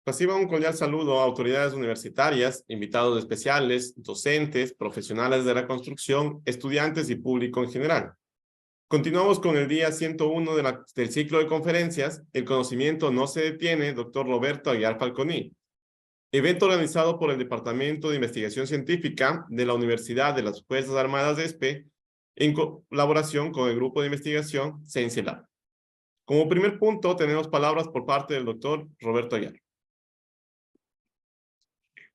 Reciba un cordial saludo a autoridades universitarias, invitados especiales, docentes, profesionales de la construcción, estudiantes y público en general. Continuamos con el día 101 del ciclo de conferencias El conocimiento no se detiene, doctor Roberto Aguiar Falconi. Evento organizado por el Departamento de Investigación Científica de la Universidad de las Fuerzas Armadas de ESPE en colaboración con el grupo de investigación CienciaLab. Como primer punto, tenemos palabras por parte del doctor Roberto Aguiar.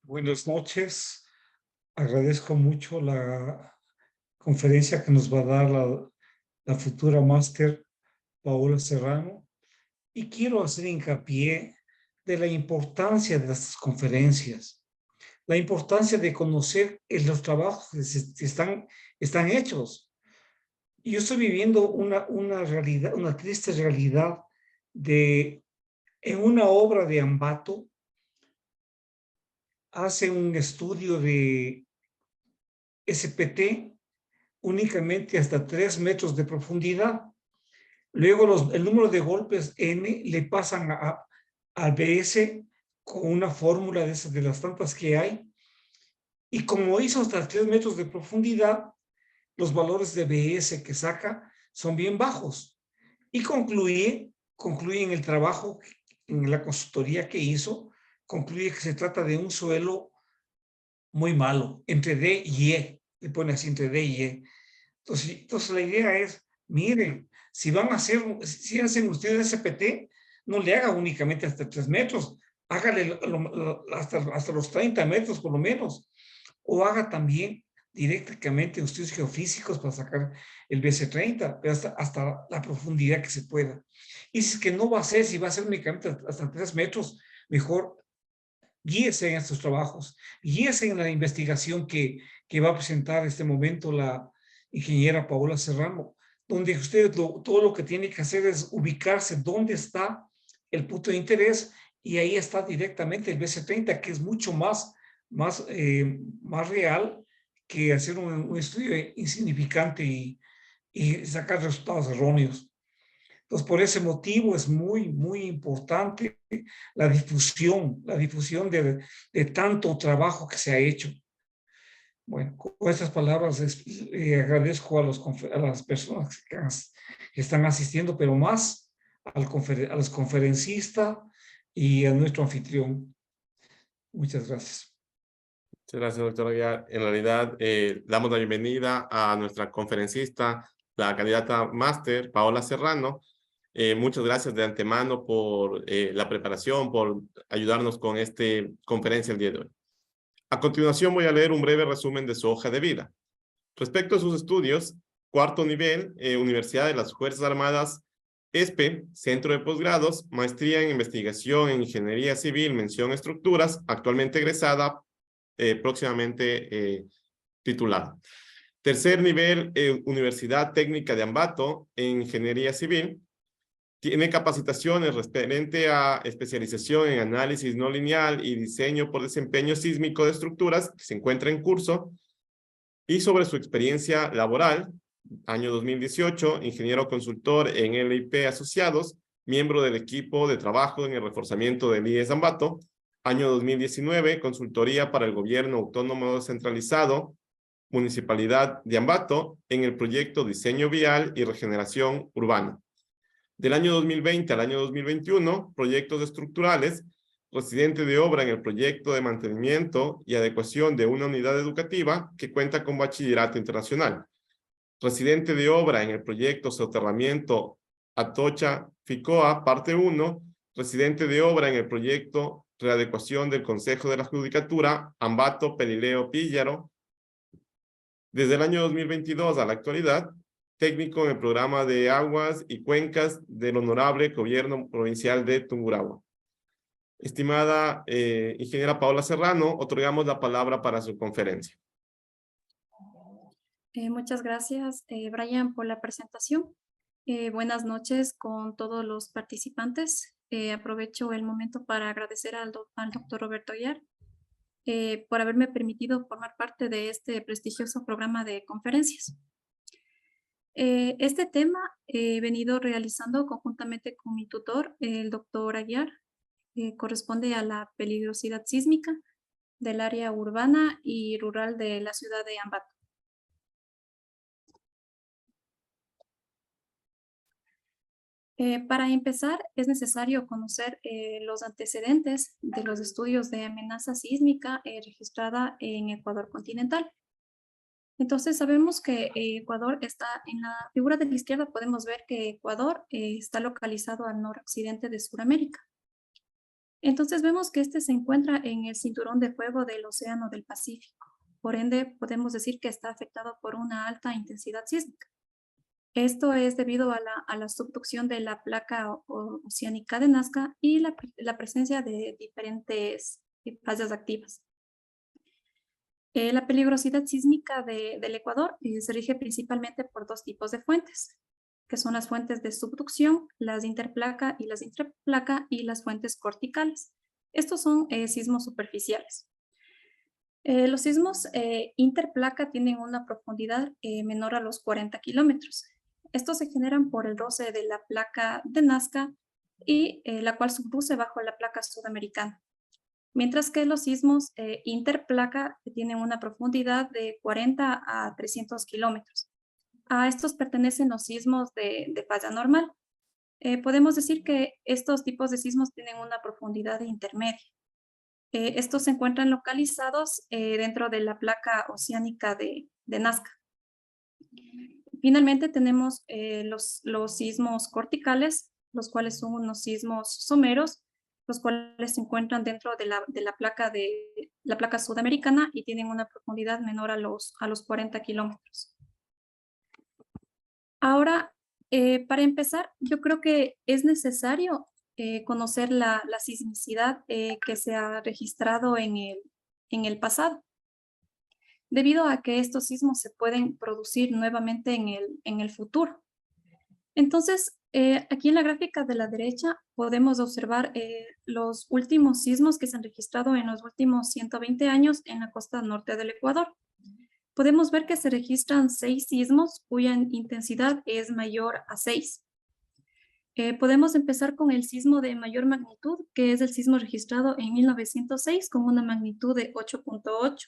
Buenas noches. Agradezco mucho la conferencia que nos va a dar la futura máster Paola Serrano y quiero hacer hincapié de la importancia de estas conferencias, la importancia de conocer los trabajos que están hechos. Yo estoy viviendo una realidad, una triste realidad en una obra de Ambato, hace un estudio de SPT únicamente hasta 3 metros de profundidad. Luego el número de golpes N le pasan al BS con una fórmula de las tantas que hay. Y como hizo hasta 3 metros de profundidad, los valores de BS que saca son bien bajos. Y concluye en el trabajo, en la consultoría que hizo, concluye que se trata de un suelo muy malo, entre D y E, le pone así entre D y E. Entonces la idea es, miren, si hacen ustedes SPT, no le haga únicamente hasta 3 metros, hágale hasta los 30 metros por lo menos, o haga también directamente estudios geofísicos para sacar el BC30, pero hasta la profundidad que se pueda. Y si es que no va a ser, si va a ser únicamente hasta 3 metros, mejor guíese en estos trabajos, guíese en la investigación que va a presentar en este momento la ingeniera Paola Serrano, donde usted todo lo que tiene que hacer es ubicarse dónde está el punto de interés y ahí está directamente el BC30, que es mucho más real que hacer un estudio insignificante y sacar resultados erróneos. Entonces, por ese motivo es muy importante la difusión de tanto trabajo que se ha hecho. Bueno, con estas palabras agradezco a las personas que están asistiendo, pero más a los conferencistas y a nuestro anfitrión. Muchas gracias. Muchas gracias, doctor Aguiar. En realidad, damos la bienvenida a nuestra conferencista, la candidata máster, Paola Serrano. Muchas gracias de antemano por la preparación, por ayudarnos con esta conferencia el día de hoy. A continuación voy a leer un breve resumen de su hoja de vida. Respecto a sus estudios, cuarto nivel, Universidad de las Fuerzas Armadas, ESPE, Centro de Posgrados, Maestría en Investigación en Ingeniería Civil, mención Estructuras, actualmente egresada, próximamente titulada. Tercer nivel, Universidad Técnica de Ambato, en Ingeniería Civil. Tiene capacitaciones referente a especialización en análisis no lineal y diseño por desempeño sísmico de estructuras, que se encuentra en curso. Y sobre su experiencia laboral, año 2018, ingeniero consultor en LIP Asociados, miembro del equipo de trabajo en el reforzamiento del IES Ambato. Año 2019, consultoría para el gobierno autónomo descentralizado, Municipalidad de Ambato, en el proyecto Diseño Vial y Regeneración Urbana. Del año 2020 al año 2021, proyectos estructurales, residente de obra en el proyecto de mantenimiento y adecuación de una unidad educativa que cuenta con bachillerato internacional. Residente de obra en el proyecto Soterramiento Atocha Ficoa, parte 1. Residente de obra en el proyecto Readecuación del Consejo de la Judicatura, Ambato Pelileo Píllaro. Desde el año 2022 a la actualidad, técnico en el programa de aguas y cuencas del Honorable Gobierno Provincial de Tungurahua. Estimada ingeniera Paola Serrano, otorgamos la palabra para su conferencia. Muchas gracias, Brian, por la presentación. Buenas noches con todos los participantes. Aprovecho el momento para agradecer al doctor Roberto Aguiar por haberme permitido formar parte de este prestigioso programa de conferencias. Este tema he venido realizando conjuntamente con mi tutor, el doctor Aguiar, corresponde a la peligrosidad sísmica del área urbana y rural de la ciudad de Ambato. Para empezar, es necesario conocer los antecedentes de los estudios de amenaza sísmica registrada en Ecuador continental. Entonces, sabemos que Ecuador está en la figura de la izquierda, podemos ver que Ecuador está localizado al noroccidente de Sudamérica. Entonces, vemos que este se encuentra en el cinturón de fuego del Océano del Pacífico. Por ende, podemos decir que está afectado por una alta intensidad sísmica. Esto es debido a la subducción de la placa oceánica de Nazca y la presencia de diferentes fallas activas. La peligrosidad sísmica del Ecuador se rige principalmente por dos tipos de fuentes, que son las fuentes de subducción, las interplaca y las intraplaca, y las fuentes corticales. Estos son sismos superficiales. Los sismos interplaca tienen una profundidad menor a los 40 kilómetros. Estos se generan por el roce de la placa de Nazca y la cual subduce bajo la placa sudamericana. Mientras que los sismos interplaca tienen una profundidad de 40 a 300 kilómetros. A estos pertenecen los sismos de falla normal. Podemos decir que estos tipos de sismos tienen una profundidad intermedia. Estos se encuentran localizados dentro de la placa oceánica de Nazca. Finalmente tenemos los sismos corticales, los cuales son unos sismos someros, los cuales se encuentran dentro de la placa sudamericana y tienen una profundidad menor a los 40 kilómetros. Ahora, para empezar, yo creo que es necesario conocer la sismicidad que se ha registrado en el pasado, debido a que estos sismos se pueden producir nuevamente en el futuro. Entonces, aquí en la gráfica de la derecha podemos observar los últimos sismos que se han registrado en los últimos 120 años en la costa norte del Ecuador. Podemos ver que se registran 6 sismos cuya intensidad es mayor a 6. Podemos empezar con el sismo de mayor magnitud, que es el sismo registrado en 1906 con una magnitud de 8.8.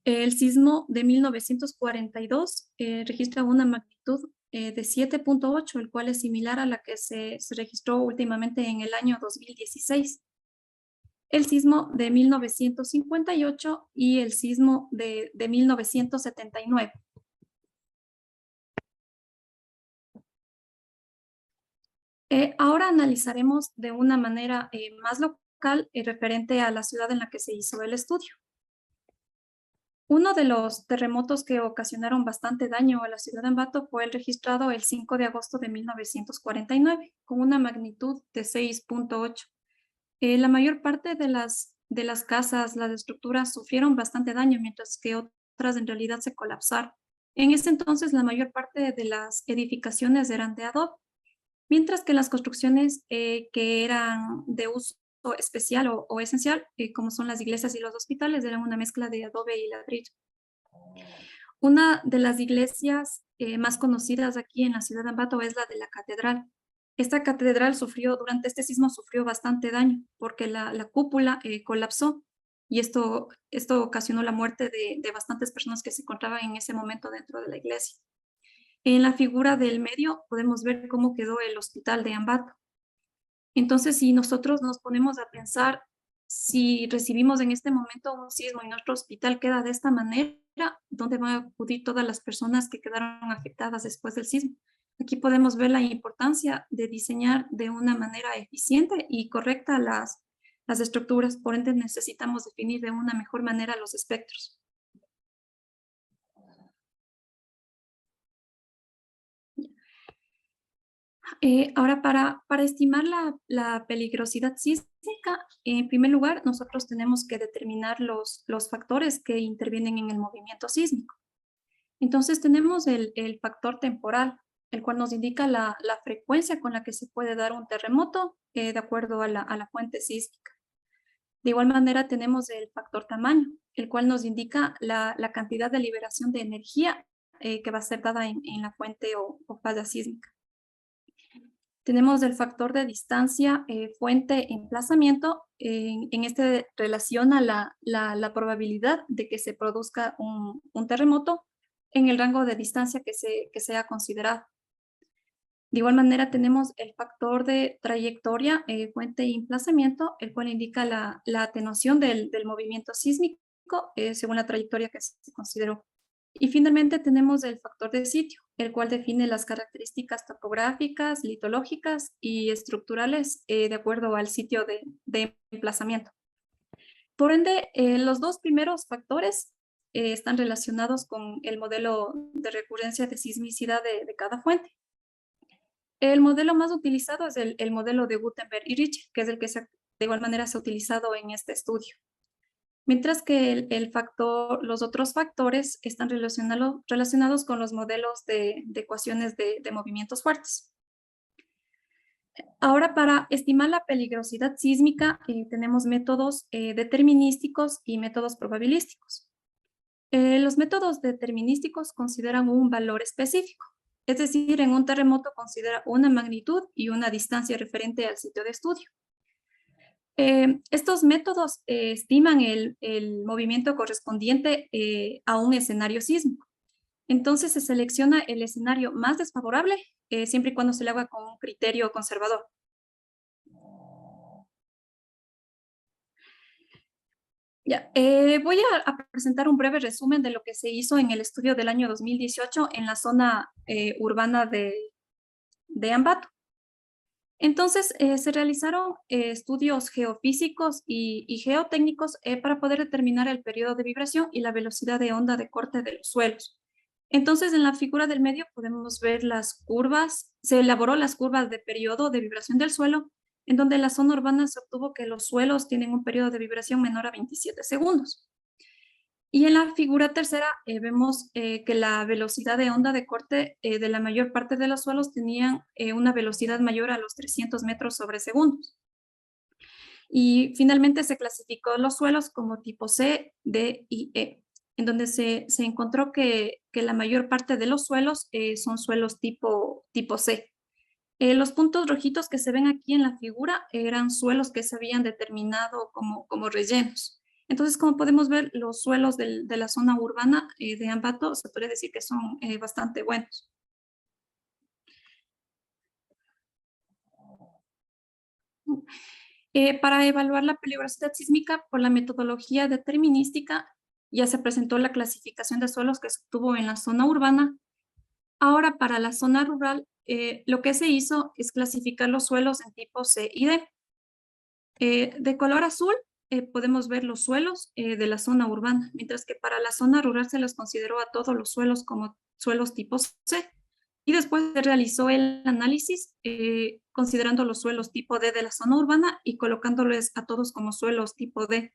El sismo de 1942 registra una magnitud de 7.8, el cual es similar a la que se registró últimamente en el año 2016. El sismo de 1958 y el sismo de 1979. Ahora analizaremos de una manera más local referente a la ciudad en la que se hizo el estudio. Uno de los terremotos que ocasionaron bastante daño a la ciudad de Ambato fue el registrado el 5 de agosto de 1949, con una magnitud de 6.8. La mayor parte de las casas, las estructuras sufrieron bastante daño, mientras que otras en realidad se colapsaron. En ese entonces, la mayor parte de las edificaciones eran de adobe, mientras que las construcciones que eran de uso especial o esencial, como son las iglesias y los hospitales, eran una mezcla de adobe y ladrillo. Una de las iglesias más conocidas aquí en la ciudad de Ambato es la de la catedral. Esta catedral durante este sismo sufrió bastante daño porque la cúpula colapsó y esto ocasionó la muerte de bastantes personas que se encontraban en ese momento dentro de la iglesia. En la figura del medio podemos ver cómo quedó el hospital de Ambato. Entonces, si nosotros nos ponemos a pensar, si recibimos en este momento un sismo y nuestro hospital queda de esta manera, ¿dónde van a acudir todas las personas que quedaron afectadas después del sismo? Aquí podemos ver la importancia de diseñar de una manera eficiente y correcta las estructuras, por ende necesitamos definir de una mejor manera los espectros. Ahora, para estimar la peligrosidad sísmica, en primer lugar, nosotros tenemos que determinar los factores que intervienen en el movimiento sísmico. Entonces, tenemos el factor temporal, el cual nos indica la frecuencia con la que se puede dar un terremoto de acuerdo a la fuente sísmica. De igual manera, tenemos el factor tamaño, el cual nos indica la cantidad de liberación de energía que va a ser dada en la fuente o falla sísmica. Tenemos el factor de distancia, fuente, emplazamiento. En este relaciona la probabilidad de que se produzca un terremoto en el rango de distancia que sea considerado. De igual manera, tenemos el factor de trayectoria, fuente y emplazamiento, el cual indica la atenuación del movimiento sísmico según la trayectoria que se consideró. Y finalmente tenemos el factor de sitio, el cual define las características topográficas, litológicas y estructurales de acuerdo al sitio de emplazamiento. Por ende, los dos primeros factores están relacionados con el modelo de recurrencia de sismicidad de cada fuente. El modelo más utilizado es el modelo de Gutenberg y Rich, que es el que de igual manera se ha utilizado en este estudio. Mientras que los otros factores están relacionados con los modelos de ecuaciones de movimientos fuertes. Ahora, para estimar la peligrosidad sísmica, tenemos métodos determinísticos y métodos probabilísticos. Los métodos determinísticos consideran un valor específico. Es decir, en un terremoto considera una magnitud y una distancia referente al sitio de estudio. Estos métodos estiman el movimiento correspondiente a un escenario sísmico. Entonces se selecciona el escenario más desfavorable siempre y cuando se le haga con un criterio conservador. Ya, voy a presentar un breve resumen de lo que se hizo en el estudio del año 2018 en la zona urbana de Ambato. Entonces, se realizaron estudios geofísicos y geotécnicos para poder determinar el periodo de vibración y la velocidad de onda de corte de los suelos. Entonces, en la figura del medio podemos ver las curvas, se elaboró las curvas de periodo de vibración del suelo, en donde en la zona urbana se obtuvo que los suelos tienen un periodo de vibración menor a 27 segundos. Y en la figura tercera vemos que la velocidad de onda de corte de la mayor parte de los suelos tenían una velocidad mayor a los 300 metros sobre segundos. Y finalmente se clasificó los suelos como tipo C, D y E, en donde se encontró que la mayor parte de los suelos son suelos tipo C. Los puntos rojitos que se ven aquí en la figura eran suelos que se habían determinado como rellenos. Entonces, como podemos ver, los suelos de la zona urbana de Ambato se puede decir que son bastante buenos. Para evaluar la peligrosidad sísmica por la metodología determinística, ya se presentó la clasificación de suelos que se obtuvo en la zona urbana. Ahora, para la zona rural, lo que se hizo es clasificar los suelos en tipo C y D. De color azul podemos ver los suelos de la zona urbana, mientras que para la zona rural se los consideró a todos los suelos como suelos tipo C. Y después se realizó el análisis considerando los suelos tipo D de la zona urbana y colocándoles a todos como suelos tipo D.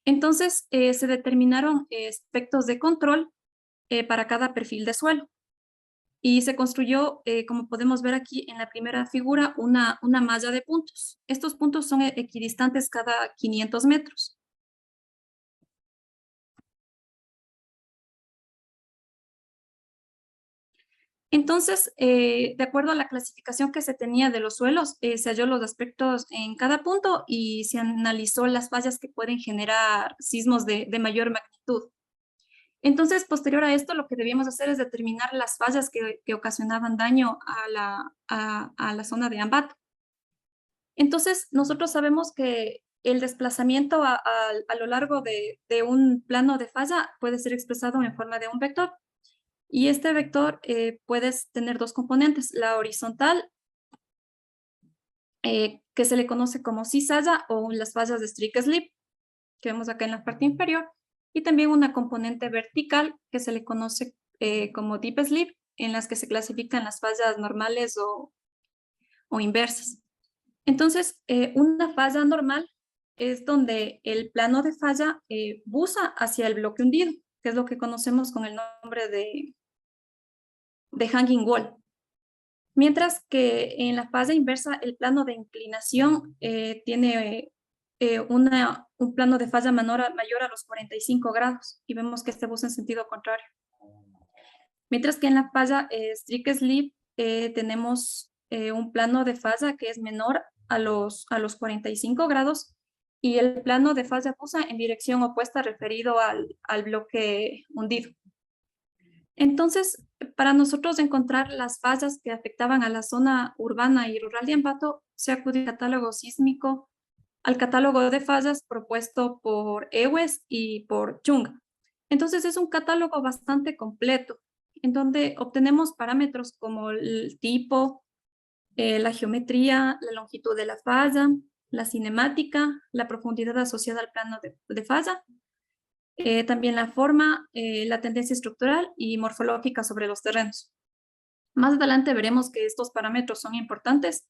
Entonces se determinaron aspectos de control para cada perfil de suelo. Y se construyó, como podemos ver aquí en la primera figura, una malla de puntos. Estos puntos son equidistantes cada 500 metros. Entonces, de acuerdo a la clasificación que se tenía de los suelos, se halló los aspectos en cada punto y se analizó las fallas que pueden generar sismos de mayor magnitud. Entonces, posterior a esto, lo que debíamos hacer es determinar las fallas que ocasionaban daño a la zona de Ambato. Entonces, nosotros sabemos que el desplazamiento a lo largo de un plano de falla puede ser expresado en forma de un vector. Y este vector puede tener dos componentes, la horizontal, que se le conoce como cizalla o las fallas de Strick-Slip, que vemos acá en la parte inferior, y también una componente vertical que se le conoce como Deep Slip, en las que se clasifican las fallas normales o inversas. Entonces, una falla normal es donde el plano de falla buza hacia el bloque hundido, que es lo que conocemos con el nombre de hanging wall. Mientras que en la falla inversa el plano de inclinación tiene un plano de falla mayor a los 45 grados y vemos que este buza en sentido contrario. Mientras que en la falla Strick-Slip tenemos un plano de falla que es menor a los 45 grados y el plano de falla acusa en dirección opuesta referido al bloque hundido. Entonces, para nosotros encontrar las fallas que afectaban a la zona urbana y rural de Ambato, se acudió al catálogo sísmico, al catálogo de fallas propuesto por EWES y por Chunga. Entonces, es un catálogo bastante completo, en donde obtenemos parámetros como el tipo, la geometría, la longitud de la falla, la cinemática, la profundidad asociada al plano de falla, también la forma, la tendencia estructural y morfológica sobre los terrenos. Más adelante veremos que estos parámetros son importantes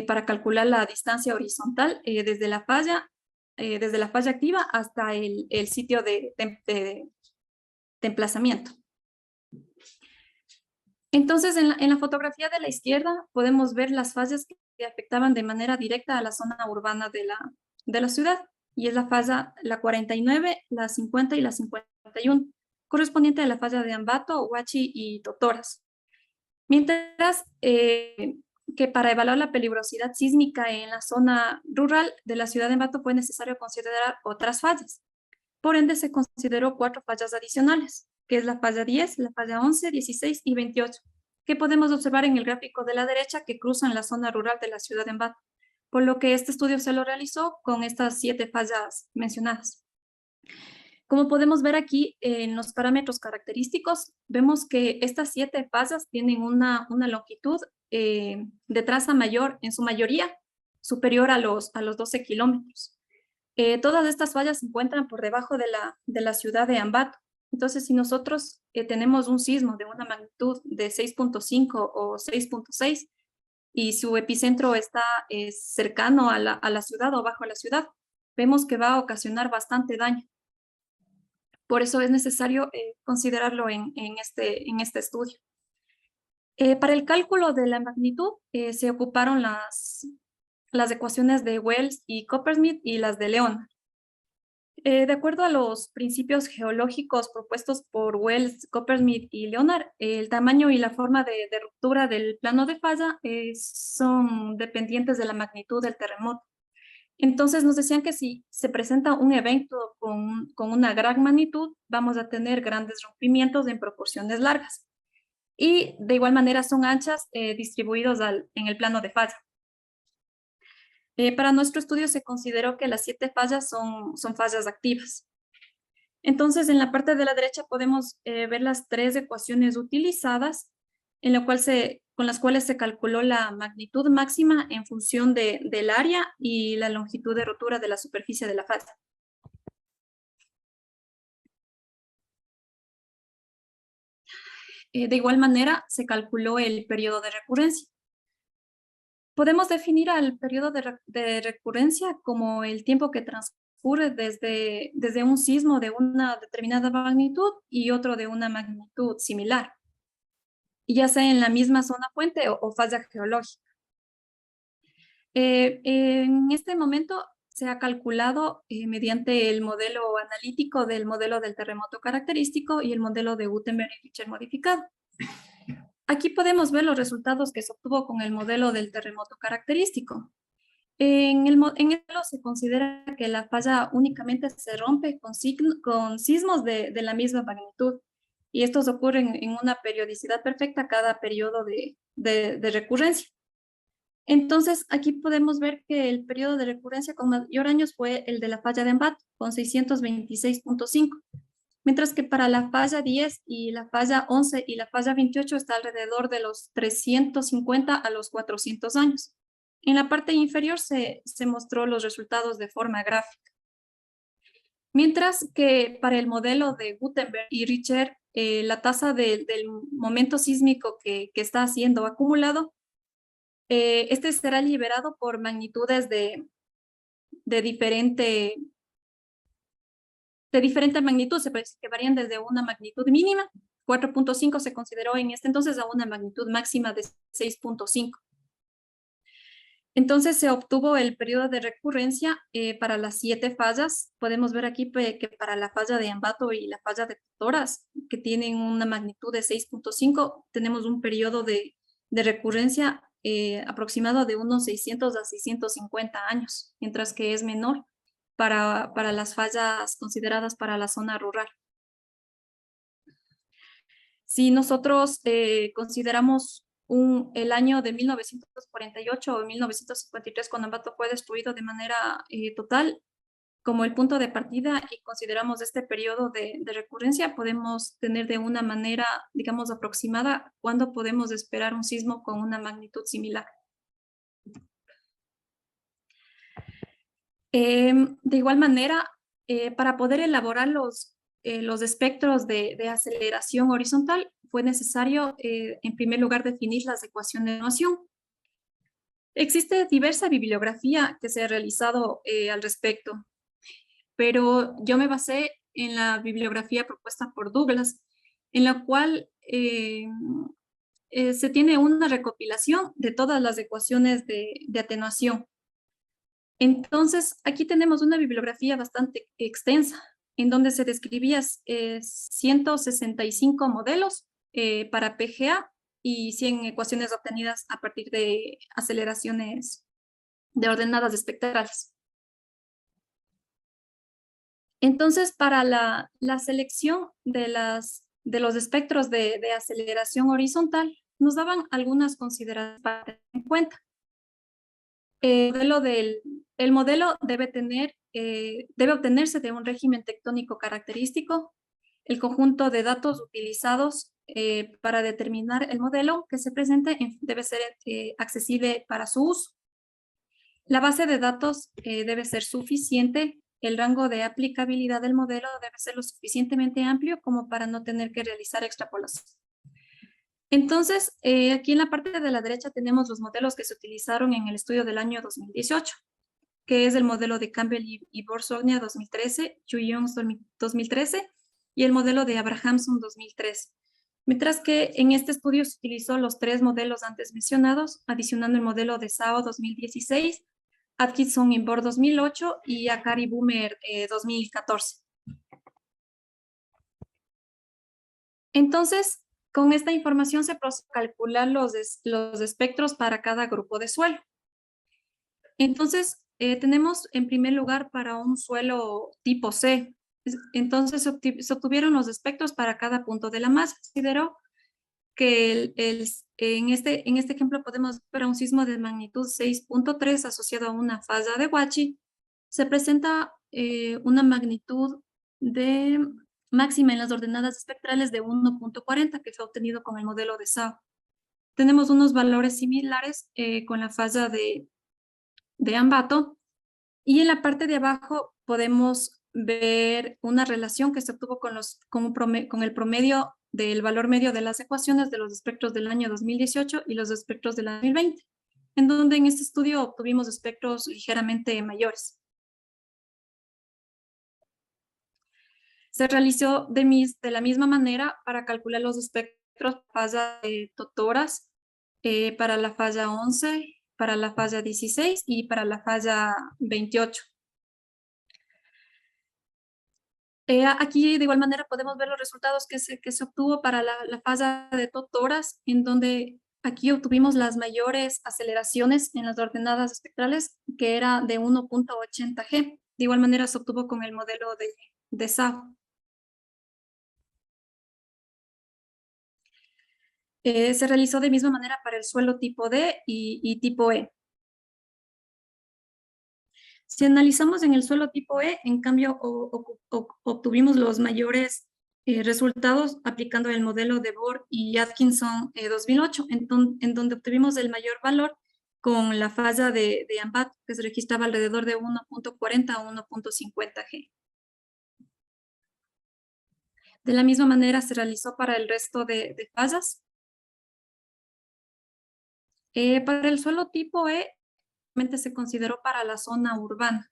para calcular la distancia horizontal desde la falla activa hasta el sitio de emplazamiento. Entonces, en la fotografía de la izquierda podemos ver las fallas que afectaban de manera directa a la zona urbana de la ciudad. Y es la falla la 49, la 50 y la 51, correspondiente a la falla de Ambato, Huachi y Totoras. Mientras que para evaluar la peligrosidad sísmica en la zona rural de la ciudad de Ambato fue necesario considerar otras fallas. Por ende, se consideró 4 fallas adicionales, que es la falla 10, la falla 11, 16 y 28, que podemos observar en el gráfico de la derecha que cruzan la zona rural de la ciudad de Ambato, por lo que este estudio se lo realizó con estas 7 fallas mencionadas. Como podemos ver aquí en los parámetros característicos, vemos que estas 7 fallas tienen una longitud de traza mayor, en su mayoría, superior a los 12 kilómetros. Todas estas fallas se encuentran por debajo de la ciudad de Ambato. Entonces, si nosotros tenemos un sismo de una magnitud de 6.5 o 6.6 y su epicentro está cercano a la ciudad o bajo la ciudad, vemos que va a ocasionar bastante daño. Por eso es necesario considerarlo en este estudio. Para el cálculo de la magnitud se ocuparon las ecuaciones de Wells y Coppersmith y las de Leonard. De acuerdo a los principios geológicos propuestos por Wells, Coppersmith y Leonard, el tamaño y la forma de ruptura del plano de falla son dependientes de la magnitud del terremoto. Entonces nos decían que si se presenta un evento con una gran magnitud, vamos a tener grandes rompimientos en proporciones largas. Y de igual manera son anchas distribuidos en el plano de falla. Para nuestro estudio se consideró que las 7 fallas son fallas activas. Entonces, en la parte de la derecha podemos ver las 3 ecuaciones utilizadas, con las cuales se calculó la magnitud máxima en función del área y la longitud de rotura de la superficie de la falla. De igual manera, se calculó el periodo de recurrencia. Podemos definir al periodo de recurrencia como el tiempo que transcurre desde un sismo de una determinada magnitud y otro de una magnitud similar, ya sea en la misma zona fuente o falla geológica. En este momento se ha calculado mediante el modelo analítico del modelo del terremoto característico y el modelo de Gutenberg y Richter modificado. Aquí podemos ver los resultados que se obtuvo con el modelo del terremoto característico. En el modelo se considera que la falla únicamente se rompe con sismos de la misma magnitud, y estos ocurren en una periodicidad perfecta cada periodo de recurrencia. Entonces, aquí podemos ver que el periodo de recurrencia con mayor años fue el de la falla de Ambato, con 626.5. Mientras que para la falla 10 y la falla 11 y la falla 28 está alrededor de los 350 a los 400 años. En la parte inferior se mostró los resultados de forma gráfica. Mientras que para el modelo de Gutenberg y Richter, la tasa del momento sísmico que está siendo acumulado, este será liberado por magnitudes de diferente magnitud, se puede decir que varían desde una magnitud mínima, 4.5 se consideró en este entonces, a una magnitud máxima de 6.5. Entonces se obtuvo el periodo de recurrencia para las 7 fallas. Podemos ver aquí que para la falla de Ambato y la falla de Totoras, que tienen una magnitud de 6.5, tenemos un periodo de de recurrencia aproximado de unos 600 a 650 años, mientras que es menor para las fallas consideradas para la zona rural. Si nosotros consideramos el año de 1948 o 1953, cuando Ambato fue destruido de manera total, como el punto de partida y consideramos este periodo de recurrencia, podemos tener de una manera, digamos, aproximada cuándo podemos esperar un sismo con una magnitud similar. De igual manera, para poder elaborar los espectros de aceleración horizontal, fue necesario, en primer lugar, definir las ecuaciones de noción. Existe diversa bibliografía que se ha realizado al respecto, pero yo me basé en la bibliografía propuesta por Douglas, en la cual se tiene una recopilación de todas las ecuaciones de atenuación. Entonces, aquí tenemos una bibliografía bastante extensa, en donde se describía 165 modelos para PGA y 100 ecuaciones obtenidas a partir de aceleraciones de ordenadas espectrales. Entonces, para la selección de los espectros de aceleración horizontal, nos daban algunas consideraciones para tener en cuenta. El modelo debe obtenerse de un régimen tectónico característico, el conjunto de datos utilizados para determinar el modelo que se presente debe ser accesible para su uso. La base de datos debe ser suficiente, el rango de aplicabilidad del modelo debe ser lo suficientemente amplio como para no tener que realizar extrapolación. Entonces, aquí en la parte de la derecha tenemos los modelos que se utilizaron en el estudio del año 2018, que es el modelo de Campbell y Borsogna 2013, Chu-Young 2013 y el modelo de Abrahamson 2013. Mientras que en este estudio se utilizó los 3 modelos antes mencionados, adicionando el modelo de Sao 2016, Atkinson y Bohr 2008 y Akari Boomer 2014. Entonces, con esta información se procede a calcular los espectros para cada grupo de suelo. Entonces, tenemos en primer lugar para un suelo tipo C. Entonces, se obtuvieron los espectros para cada punto de la masa. Considero que en este ejemplo podemos ver para un sismo de magnitud 6.3 asociado a una falla de Huachi, se presenta una magnitud de máxima en las ordenadas espectrales de 1.40 que fue obtenido con el modelo de Sao. Tenemos unos valores similares con la falla de Ambato y en la parte de abajo podemos ver una relación que se obtuvo con el promedio del valor medio de las ecuaciones de los espectros del año 2018 y los espectros del año 2020, en donde en este estudio obtuvimos espectros ligeramente mayores. Se realizó de la misma manera para calcular los espectros falla de Totoras, para la falla 11, para la falla 16 y para la falla 28. Aquí de igual manera podemos ver los resultados que se obtuvo para la falla de Totoras, en donde aquí obtuvimos las mayores aceleraciones en las ordenadas espectrales, que era de 1.80 G. De igual manera se obtuvo con el modelo de Sao. Se realizó de misma manera para el suelo tipo D y tipo E. Si analizamos en el suelo tipo E, en cambio, obtuvimos los mayores resultados aplicando el modelo de Bohr y Atkinson 2008, en donde obtuvimos el mayor valor con la falla de Ambato, que se registraba alrededor de 1.40 a 1.50 G. De la misma manera se realizó para el resto de fallas. Para el suelo tipo E, se consideró para la zona urbana,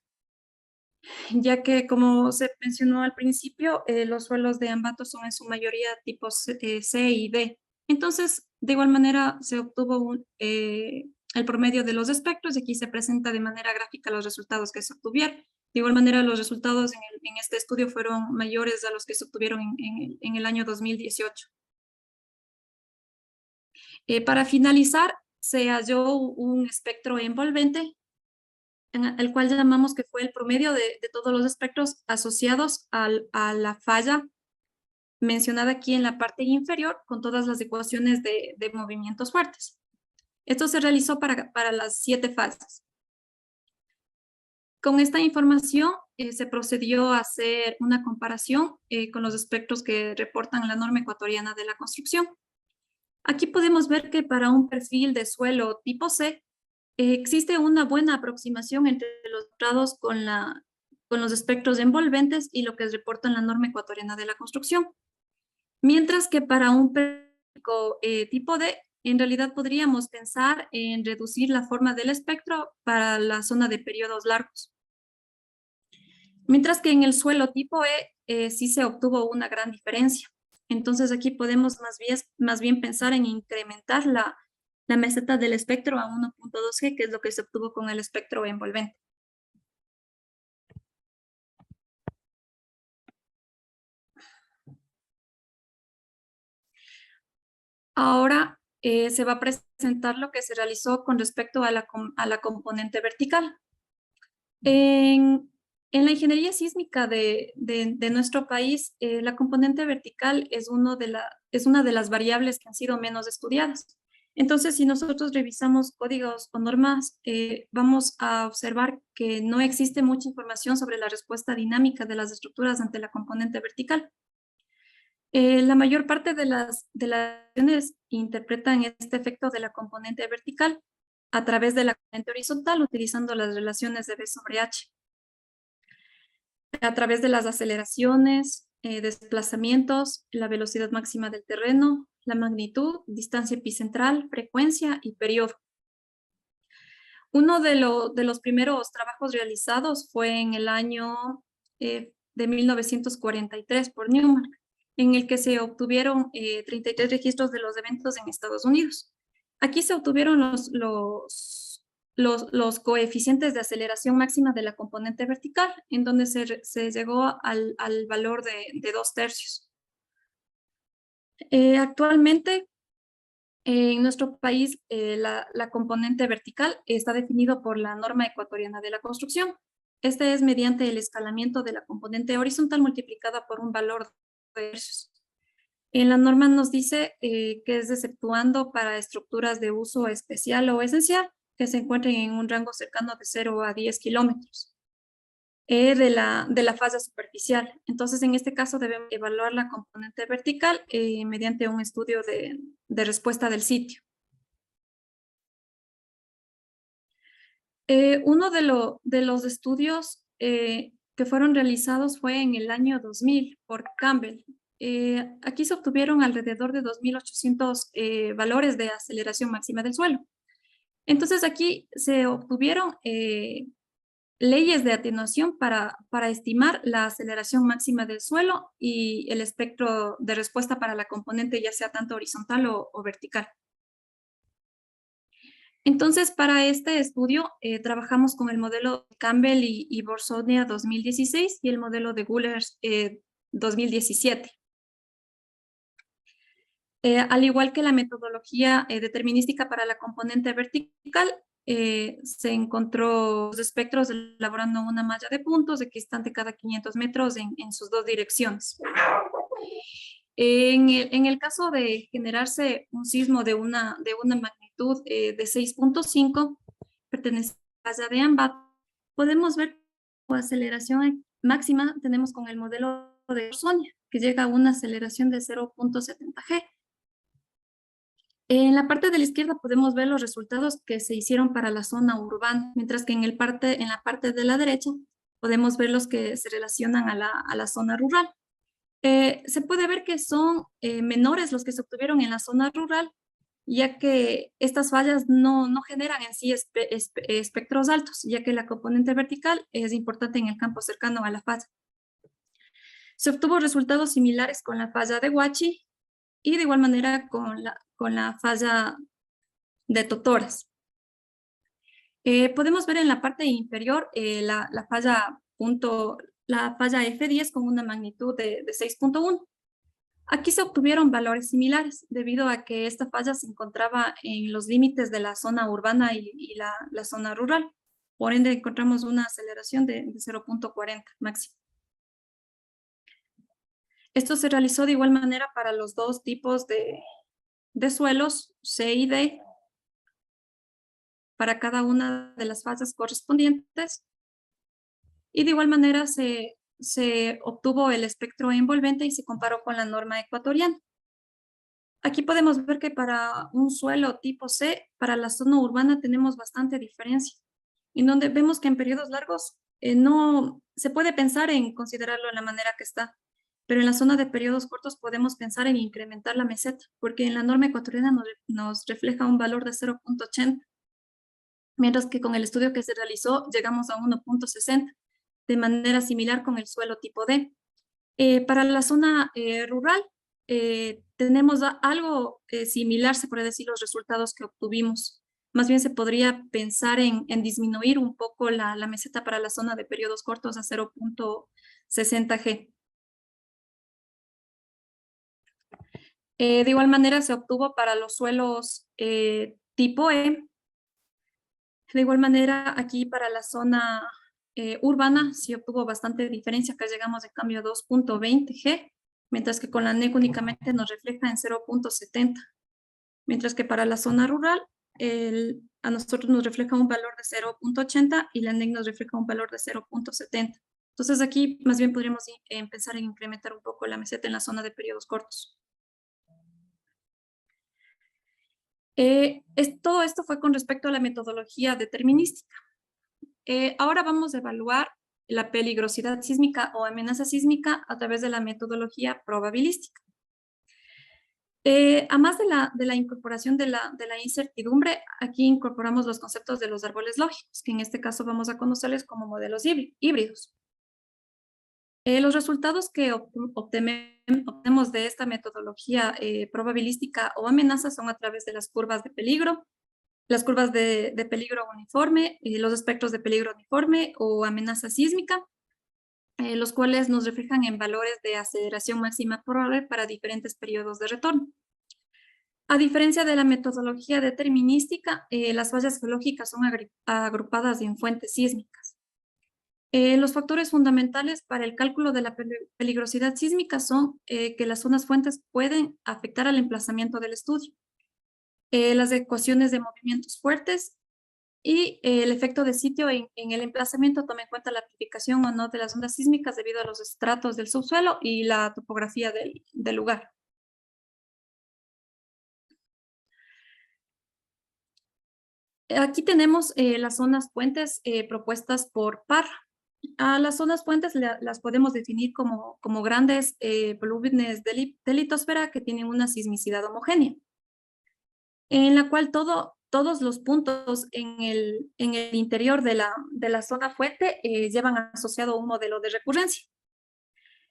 ya que como se mencionó al principio, los suelos de Ambato son en su mayoría tipos C y D. Entonces, de igual manera, se obtuvo el promedio de los espectros y aquí se presenta de manera gráfica los resultados que se obtuvieron. De igual manera, los resultados en este estudio fueron mayores a los que se obtuvieron en el año 2018. Para finalizar, se halló un espectro envolvente, el cual llamamos que fue el promedio de todos los espectros asociados a la falla mencionada aquí en la parte inferior con todas las ecuaciones de movimientos fuertes. Esto se realizó para las 7 fases. Con esta información se procedió a hacer una comparación con los espectros que reportan la norma ecuatoriana de la construcción. Aquí podemos ver que para un perfil de suelo tipo C existe una buena aproximación entre los grados con los espectros envolventes y lo que reporta la norma ecuatoriana de la construcción. Mientras que para un perfil tipo D, en realidad podríamos pensar en reducir la forma del espectro para la zona de periodos largos. Mientras que en el suelo tipo E sí se obtuvo una gran diferencia. Entonces aquí podemos más bien pensar en incrementar la meseta del espectro a 1.2G, que es lo que se obtuvo con el espectro envolvente. Ahora se va a presentar lo que se realizó con respecto a la componente vertical. En la ingeniería sísmica de nuestro país, la componente vertical es una de las variables que han sido menos estudiadas. Entonces, si nosotros revisamos códigos o normas, vamos a observar que no existe mucha información sobre la respuesta dinámica de las estructuras ante la componente vertical. La mayor parte de las acciones interpretan este efecto de la componente vertical a través de la componente horizontal, utilizando las relaciones de B sobre H. A través de las aceleraciones, desplazamientos, la velocidad máxima del terreno, la magnitud, distancia epicentral, frecuencia y periodo. Uno de los primeros trabajos realizados fue en el año de 1943 por Newmark, en el que se obtuvieron 33 registros de los eventos en Estados Unidos. Aquí se obtuvieron los coeficientes de aceleración máxima de la componente vertical, en donde se llegó al valor de 2/3. Actualmente, en nuestro país, la componente vertical está definido por la norma ecuatoriana de la construcción. Este es mediante el escalamiento de la componente horizontal multiplicada por un valor de tercios. En la norma nos dice que es exceptuando para estructuras de uso especial o esencial que se encuentren en un rango cercano de 0 a 10 kilómetros de la fase superficial. Entonces, en este caso debemos evaluar la componente vertical mediante un estudio de respuesta del sitio. Uno de los estudios que fueron realizados fue en el año 2000 por Campbell. Aquí se obtuvieron alrededor de 2.800 valores de aceleración máxima del suelo. Entonces aquí se obtuvieron leyes de atenuación para estimar la aceleración máxima del suelo y el espectro de respuesta para la componente, ya sea tanto horizontal o vertical. Entonces, para este estudio trabajamos con el modelo Campbell y Borsonia 2016 y el modelo de Gullers 2017. Al igual que la metodología determinística para la componente vertical, se encontró los espectros elaborando una malla de puntos equidistante cada 500 metros en sus dos direcciones. En el caso de generarse un sismo de una magnitud de 6.5, perteneciente a la falla de Ambat, podemos ver la aceleración máxima tenemos con el modelo de Borsonia, que llega a una aceleración de 0.70 G. En la parte de la izquierda podemos ver los resultados que se hicieron para la zona urbana, mientras que en la parte de la derecha podemos ver los que se relacionan a la zona rural. Se puede ver que son menores los que se obtuvieron en la zona rural, ya que estas fallas no generan en sí espectros altos, ya que la componente vertical es importante en el campo cercano a la falla. Se obtuvo resultados similares con la falla de Huachi y de igual manera con la falla de Totoras. Podemos ver en la parte inferior la falla F10 con una magnitud de 6.1. Aquí se obtuvieron valores similares debido a que esta falla se encontraba en los límites de la zona urbana y la zona rural. Por ende, encontramos una aceleración de 0.40 máximo. Esto se realizó de igual manera para los dos tipos de suelos, C y D, para cada una de las fases correspondientes. Y de igual manera se obtuvo el espectro envolvente y se comparó con la norma ecuatoriana. Aquí podemos ver que para un suelo tipo C, para la zona urbana tenemos bastante diferencia, en donde vemos que en periodos largos no se puede pensar en considerarlo de la manera que está, pero en la zona de periodos cortos podemos pensar en incrementar la meseta, porque en la norma ecuatoriana nos refleja un valor de 0.80, mientras que con el estudio que se realizó llegamos a 1.60, de manera similar con el suelo tipo D. Para la zona rural, tenemos algo similar, se puede decir, los resultados que obtuvimos. Más bien se podría pensar en disminuir un poco la meseta para la zona de periodos cortos a 0.60 G. De igual manera se obtuvo para los suelos tipo E. De igual manera aquí para la zona urbana sí obtuvo bastante diferencia, acá llegamos de cambio a 2.20 G, mientras que con la NEC únicamente nos refleja en 0.70. Mientras que para la zona rural, a nosotros nos refleja un valor de 0.80 y la NEC nos refleja un valor de 0.70. Entonces aquí más bien podríamos empezar a incrementar un poco la meseta en la zona de periodos cortos. Todo esto fue con respecto a la metodología determinística. Ahora vamos a evaluar la peligrosidad sísmica o amenaza sísmica a través de la metodología probabilística. A más de la incorporación de la incertidumbre, aquí incorporamos los conceptos de los árboles lógicos, que en este caso vamos a conocerles como modelos híbridos. Los resultados que obtenemos de esta metodología probabilística o amenaza son a través de las curvas de peligro, las curvas de peligro uniforme, los espectros de peligro uniforme o amenaza sísmica, los cuales nos reflejan en valores de aceleración máxima probable para diferentes periodos de retorno. A diferencia de la metodología determinística, las fallas geológicas son agrupadas en fuentes sísmicas. Los factores fundamentales para el cálculo de la peligrosidad sísmica son que las zonas fuentes pueden afectar al emplazamiento del estudio, las ecuaciones de movimientos fuertes y el efecto de sitio en el emplazamiento toma en cuenta la amplificación o no de las ondas sísmicas debido a los estratos del subsuelo y la topografía del lugar. Aquí tenemos las zonas puentes propuestas por Parra. A las zonas puentes las podemos definir como grandes volúmenes de litosfera que tienen una sismicidad homogénea, en la cual todos los puntos en el interior de la zona fuente llevan asociado un modelo de recurrencia,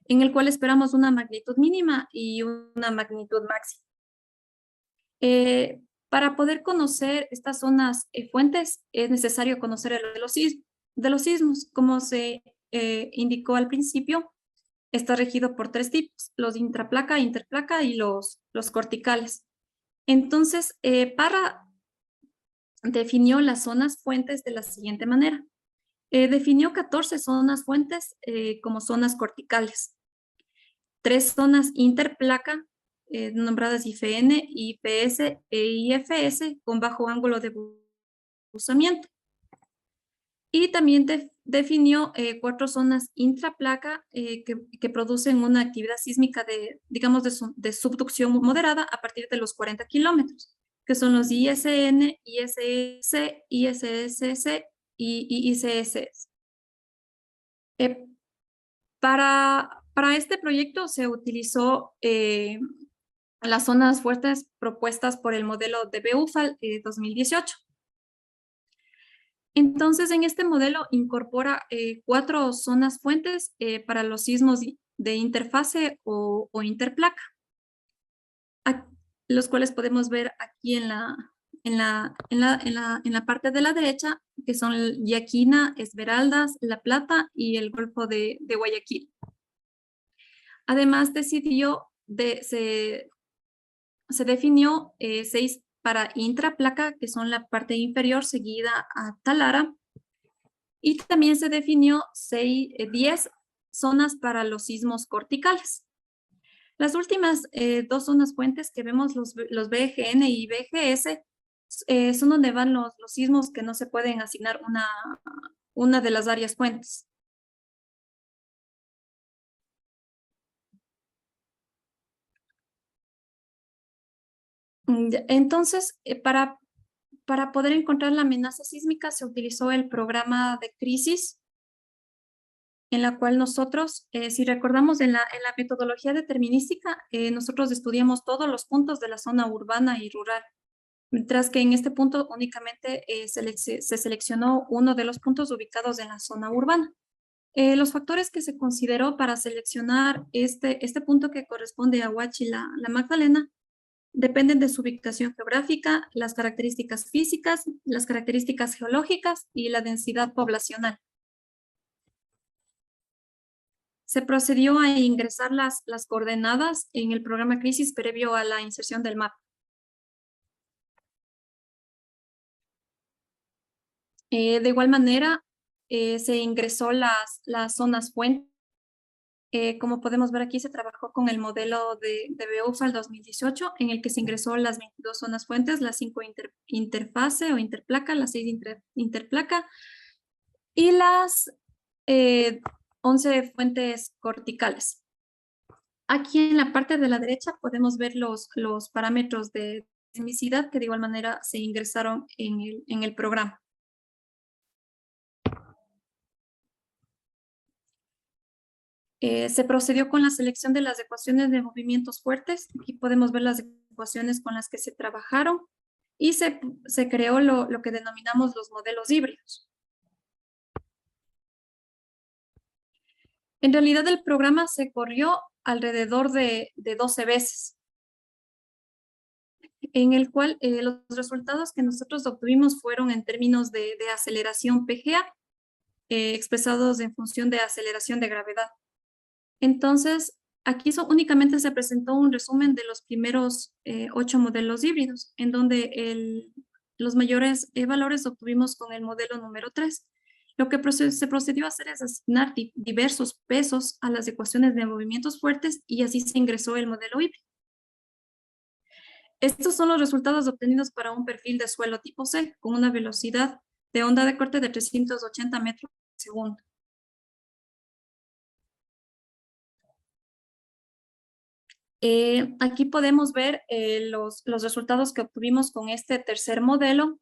en el cual esperamos una magnitud mínima y una magnitud máxima. Para poder conocer estas zonas fuentes es necesario conocer el de los sismos. Como se indicó al principio, está regido por tres tipos: los de intraplaca, interplaca y los corticales. Entonces, Parra definió las zonas fuentes de la siguiente manera. Definió 14 zonas fuentes como zonas corticales, 3 zonas interplaca, nombradas IFN, IPS e IFS, con bajo ángulo de buzamiento. Y también definió 4 zonas intraplaca que producen una actividad sísmica digamos, de subducción moderada a partir de los 40 kilómetros, que son los ISN, ISS, ISSC y ICSS. Para este proyecto se utilizó las zonas fuertes propuestas por el modelo de BUFAL 2018. Entonces, en este modelo incorpora 4 zonas fuentes para los sismos de interfase o interplaca, los cuales podemos ver aquí en la parte de la derecha, que son Yaquina, Esmeraldas, La Plata y el Golfo de Guayaquil. Además, decidió se definió 6 para intraplaca, que son la parte inferior seguida a talara, y también se definió 10 zonas para los sismos corticales. Las últimas 2 zonas fuentes que vemos, los BGN y BGS, son donde van los sismos que no se pueden asignar una de las áreas fuentes. Entonces, para poder encontrar la amenaza sísmica se utilizó el programa de crisis, en la cual nosotros, si recordamos en la metodología determinística, nosotros estudiamos todos los puntos de la zona urbana y rural, mientras que en este punto únicamente se seleccionó uno de los puntos ubicados en la zona urbana. Los factores que se consideró para seleccionar este punto que corresponde a Huachi, la Magdalena, dependen de su ubicación geográfica, las características físicas, las características geológicas y la densidad poblacional. Se procedió a ingresar las coordenadas en el programa Crisis previo a la inserción del mapa. De igual manera, se ingresó las zonas fuentes. Como podemos ver aquí, se trabajó con el modelo de BEUFA 2018, en el que se ingresó las 22 zonas fuentes, las 5 interfase o interplaca, las 6 interplaca y las 11 fuentes corticales. Aquí en la parte de la derecha podemos ver los parámetros de sismicidad que de igual manera se ingresaron en el programa. Se procedió con la selección de las ecuaciones de movimientos fuertes. Aquí podemos ver las ecuaciones con las que se trabajaron y se creó lo que denominamos los modelos híbridos. En realidad el programa se corrió alrededor de 12 veces, en el cual los resultados que nosotros obtuvimos fueron en términos de aceleración PGA, expresados en función de aceleración de gravedad. Entonces, aquí únicamente se presentó un resumen de los primeros 8 modelos híbridos, en donde los mayores valores obtuvimos con el modelo número 3. Lo que se procedió a hacer es asignar diversos pesos a las ecuaciones de movimientos fuertes y así se ingresó el modelo híbrido. Estos son los resultados obtenidos para un perfil de suelo tipo C, con una velocidad de onda de corte de 380 metros por segundo. Aquí podemos ver los resultados que obtuvimos con este tercer modelo.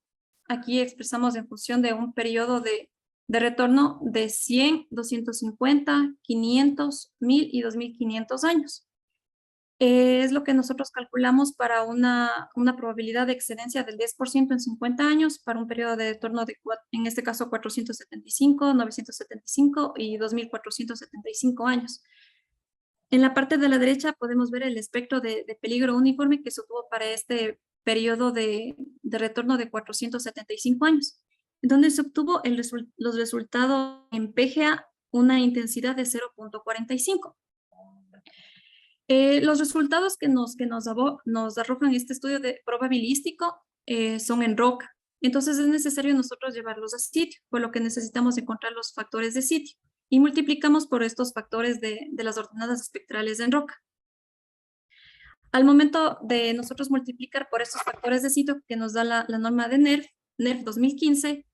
Aquí expresamos en función de un periodo de retorno de 100, 250, 500, 1000 y 2500 años. Es lo que nosotros calculamos para una probabilidad de excedencia del 10% en 50 años para un periodo de retorno de, en este caso, 475, 975 y 2475 años. En la parte de la derecha podemos ver el espectro de peligro uniforme que se obtuvo para este periodo de retorno de 475 años, donde se obtuvo los resultados en PGA, una intensidad de 0.45. Los resultados que nos arrojan este estudio probabilístico son en roca. Entonces es necesario nosotros llevarlos a sitio, por lo que necesitamos encontrar los factores de sitio y multiplicamos por estos factores de las ordenadas espectrales en roca. Al momento de nosotros multiplicar por estos factores de sitio que nos da la norma de NERF 2015,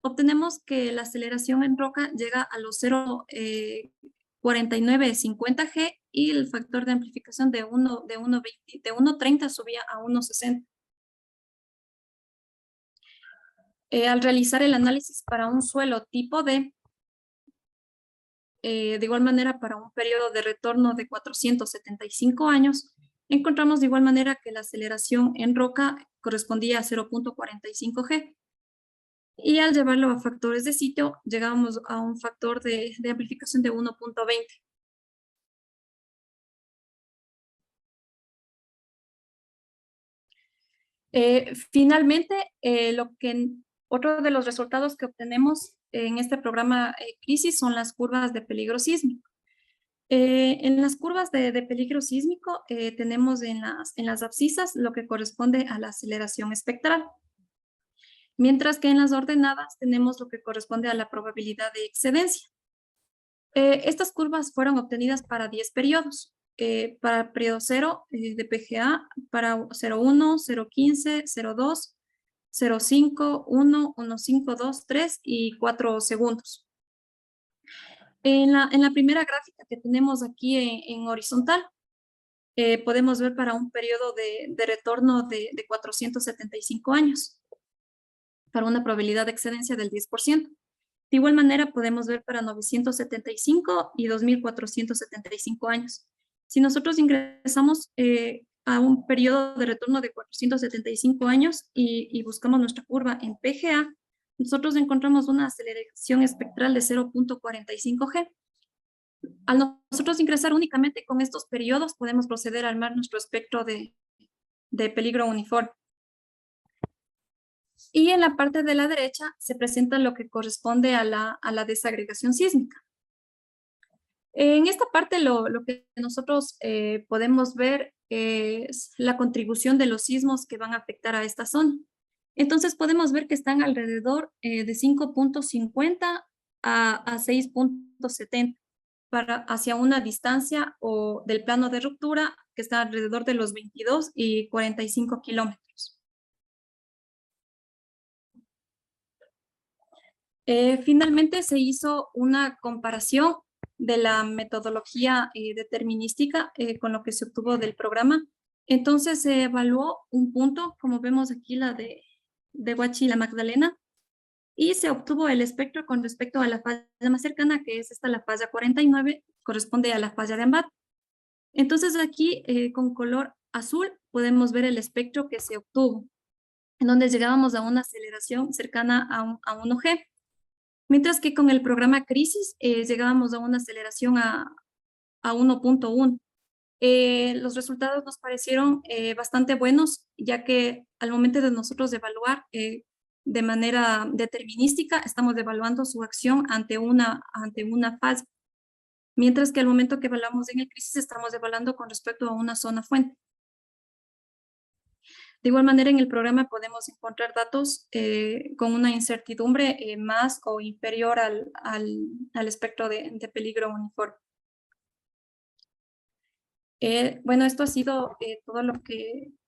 obtenemos que la aceleración en roca llega a los 0.4950 G y el factor de amplificación de 1.30 subía a 1.60. Al realizar el análisis para un suelo tipo D, de igual manera para un periodo de retorno de 475 años, encontramos de igual manera que la aceleración en roca correspondía a 0.45 G. Y al llevarlo a factores de sitio, llegamos a un factor de amplificación de 1.20. Finalmente, otro de los resultados que obtenemos en este programa Crisis son las curvas de peligro sísmico. En las curvas de peligro sísmico tenemos en las abscisas lo que corresponde a la aceleración espectral, mientras que en las ordenadas tenemos lo que corresponde a la probabilidad de excedencia. Estas curvas fueron obtenidas para 10 periodos. Para el periodo 0 de PGA, para 0,1, 0,15, 0,2, 0,5, 1, 1,5, 2, 3 y 4 segundos. En la primera gráfica que tenemos aquí en horizontal, podemos ver para un periodo de retorno de 475 años, para una probabilidad de excedencia del 10%. De igual manera, podemos ver para 975 y 2475 años. Si nosotros ingresamos a un periodo de retorno de 475 años y buscamos nuestra curva en PGA, nosotros encontramos una aceleración espectral de 0.45 G. Al nosotros ingresar únicamente con estos periodos, podemos proceder a armar nuestro espectro de peligro uniforme. Y en la parte de la derecha se presenta lo que corresponde a la desagregación sísmica. En esta parte lo que nosotros podemos ver es la contribución de los sismos que van a afectar a esta zona. Entonces podemos ver que están alrededor de 5.50 a 6.70 hacia una distancia del plano de ruptura que está alrededor de los 22 y 45 kilómetros. Finalmente se hizo una comparación de la metodología determinística con lo que se obtuvo del programa. Entonces se evaluó un punto, como vemos aquí la de Huachi y la Magdalena, y se obtuvo el espectro con respecto a la falla más cercana, que es esta, la falla 49, corresponde a la falla de Ambato. Entonces aquí con color azul podemos ver el espectro que se obtuvo, en donde llegábamos a una aceleración cercana a 1G. Mientras que con el programa Crisis llegábamos a una aceleración a 1.1. Los resultados nos parecieron bastante buenos, ya que al momento de nosotros evaluar de manera determinística, estamos evaluando su acción ante una fase. Mientras que al momento que evaluamos en el Crisis, estamos evaluando con respecto a una zona fuente. De igual manera, en el programa podemos encontrar datos con una incertidumbre más o inferior al espectro de peligro uniforme. Bueno, esto ha sido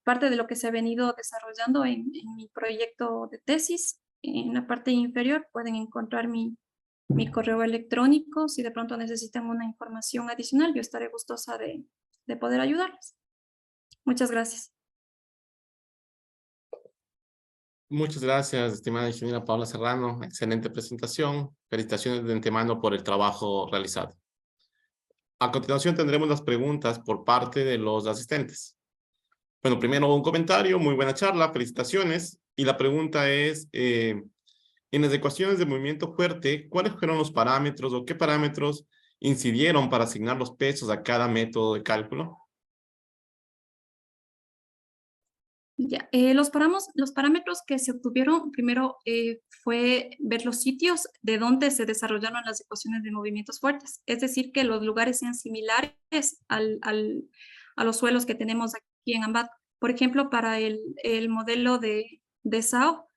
parte de lo que se ha venido desarrollando en mi proyecto de tesis. En la parte inferior pueden encontrar mi correo electrónico. Si de pronto necesitan una información adicional, yo estaré gustosa de poder ayudarles. Muchas gracias. Muchas gracias, estimada ingeniera Paola Serrano. Excelente presentación. Felicitaciones de antemano por el trabajo realizado. A continuación tendremos las preguntas por parte de los asistentes. Bueno, primero un comentario, muy buena charla, felicitaciones. Y la pregunta es, en las ecuaciones de movimiento fuerte, ¿cuáles fueron los parámetros o qué parámetros incidieron para asignar los pesos a cada método de cálculo? Ya, los parámetros que se obtuvieron primero fue ver los sitios de donde se desarrollaron las ecuaciones de movimientos fuertes, es decir, que los lugares sean similares a los suelos que tenemos aquí en Ambato. Por ejemplo, para el modelo de SAO,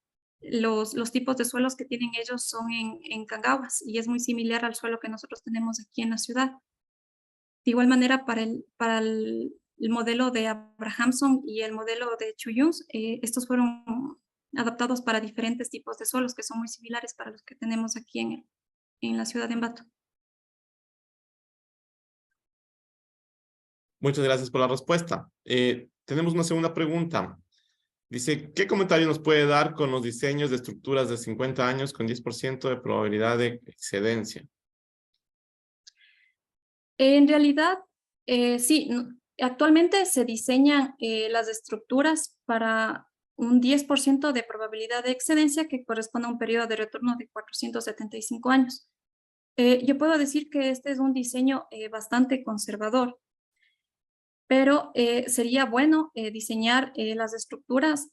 los tipos de suelos que tienen ellos son en Cangaguas y es muy similar al suelo que nosotros tenemos aquí en la ciudad. De igual manera, para el modelo de Abrahamson y el modelo de Chuyuns, estos fueron adaptados para diferentes tipos de suelos que son muy similares para los que tenemos aquí en la ciudad de Ambato. Muchas gracias por la respuesta. Tenemos una segunda pregunta. Dice, ¿qué comentario nos puede dar con los diseños de estructuras de 50 años con 10% de probabilidad de excedencia? En realidad, sí, actualmente se diseñan las estructuras para un 10% de probabilidad de excedencia que corresponde a un periodo de retorno de 475 años. Yo puedo decir que este es un diseño bastante conservador, pero sería bueno diseñar las estructuras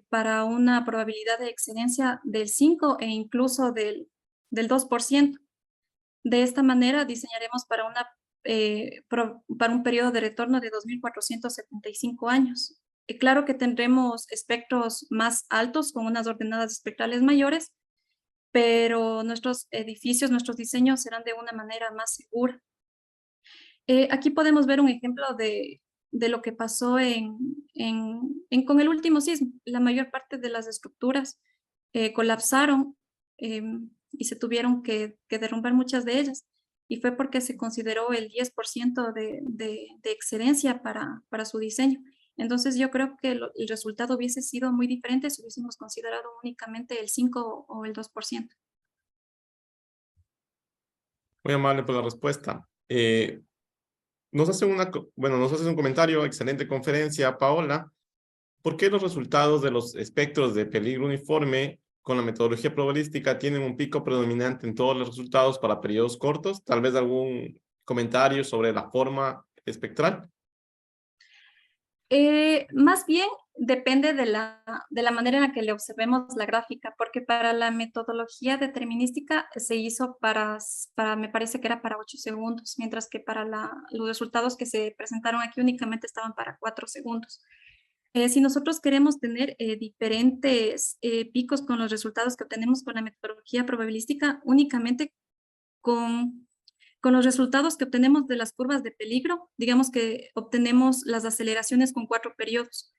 para una probabilidad de excedencia del 5 e incluso del 2%. De esta manera diseñaremos para una para un periodo de retorno de 2.475 años. Claro que tendremos espectros más altos con unas ordenadas espectrales mayores, pero nuestros edificios, nuestros diseños serán de una manera más segura. Aquí podemos ver un ejemplo de lo que pasó con el último sismo. La mayor parte de las estructuras colapsaron y se tuvieron que derrumbar muchas de ellas. Y fue porque se consideró el 10% de excedencia para su diseño. Entonces yo creo que el resultado hubiese sido muy diferente si hubiésemos considerado únicamente el 5 o el 2%. Muy amable por la respuesta. Nos hace un comentario, excelente conferencia, Paola. ¿Por qué los resultados de los espectros de peligro uniforme con la metodología probabilística tienen un pico predominante en todos los resultados para periodos cortos? Tal vez algún comentario sobre la forma espectral. Más bien depende de la manera en la que le observemos la gráfica, porque para la metodología determinística se hizo me parece que era para 8 segundos, mientras que para los resultados que se presentaron aquí únicamente estaban para 4 segundos. Si nosotros queremos tener diferentes picos con los resultados que obtenemos con la metodología probabilística, únicamente con los resultados que obtenemos de las curvas de peligro, digamos que obtenemos las aceleraciones con 4 periodos.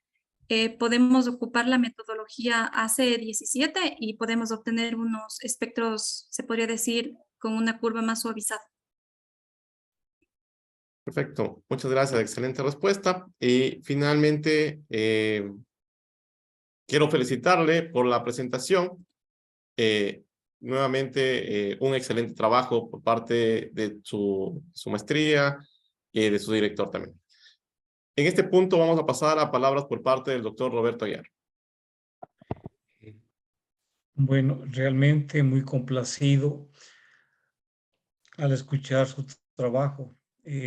Podemos ocupar la metodología AC17 y podemos obtener unos espectros, se podría decir, con una curva más suavizada. Perfecto, muchas gracias, excelente respuesta. Y finalmente, quiero felicitarle por la presentación. Nuevamente, un excelente trabajo por parte de su maestría y de su director también. En este punto vamos a pasar a palabras por parte del doctor Roberto Aguiar. Bueno, realmente muy complacido al escuchar su trabajo.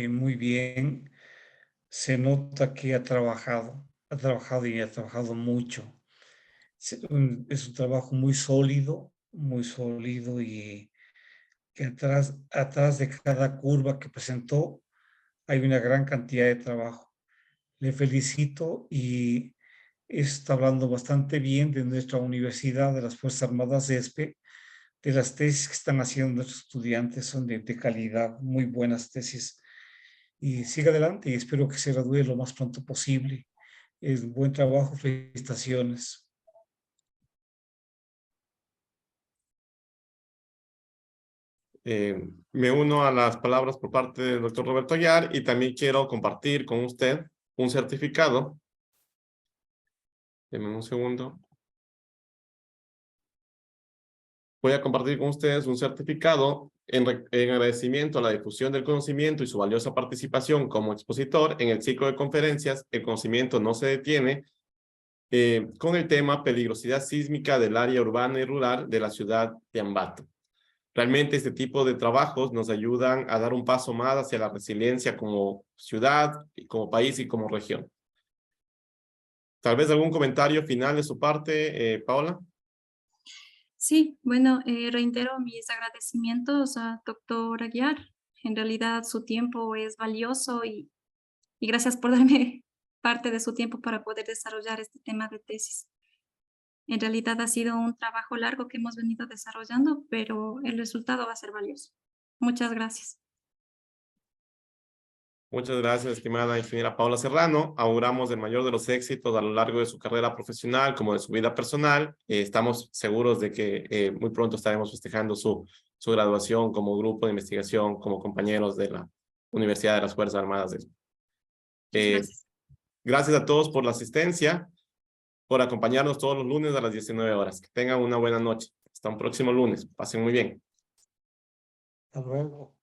Muy bien, se nota que ha trabajado y ha trabajado mucho. Es un trabajo muy sólido y que atrás de cada curva que presentó hay una gran cantidad de trabajo. Le felicito y está hablando bastante bien de nuestra universidad, de las Fuerzas Armadas de ESPE, de las tesis que están haciendo nuestros estudiantes, son de calidad, muy buenas tesis. Y siga adelante y espero que se gradúe lo más pronto posible. Es un buen trabajo, felicitaciones. Me uno a las palabras por parte del doctor Roberto Aguiar y también quiero compartir con usted un certificado. Denme un segundo. Voy a compartir con ustedes un certificado en agradecimiento a la difusión del conocimiento y su valiosa participación como expositor en el ciclo de conferencias El conocimiento no se detiene, con el tema peligrosidad sísmica del área urbana y rural de la ciudad de Ambato. Realmente este tipo de trabajos nos ayudan a dar un paso más hacia la resiliencia como ciudad, como país y como región. Tal vez algún comentario final de su parte, Paola. Sí, bueno, reitero mis agradecimientos a doctor Aguiar. En realidad su tiempo es valioso y gracias por darme parte de su tiempo para poder desarrollar este tema de tesis. En realidad ha sido un trabajo largo que hemos venido desarrollando, pero el resultado va a ser valioso. Muchas gracias. Muchas gracias, estimada ingeniera Paola Serrano. Auguramos el mayor de los éxitos a lo largo de su carrera profesional como de su vida personal. Estamos seguros de que muy pronto estaremos festejando su graduación como grupo de investigación, como compañeros de la Universidad de las Fuerzas Armadas. Gracias. Gracias a todos por la asistencia, por acompañarnos todos los lunes a las 19 horas. Que tengan una buena noche. Hasta un próximo lunes. Pasen muy bien. Hasta luego.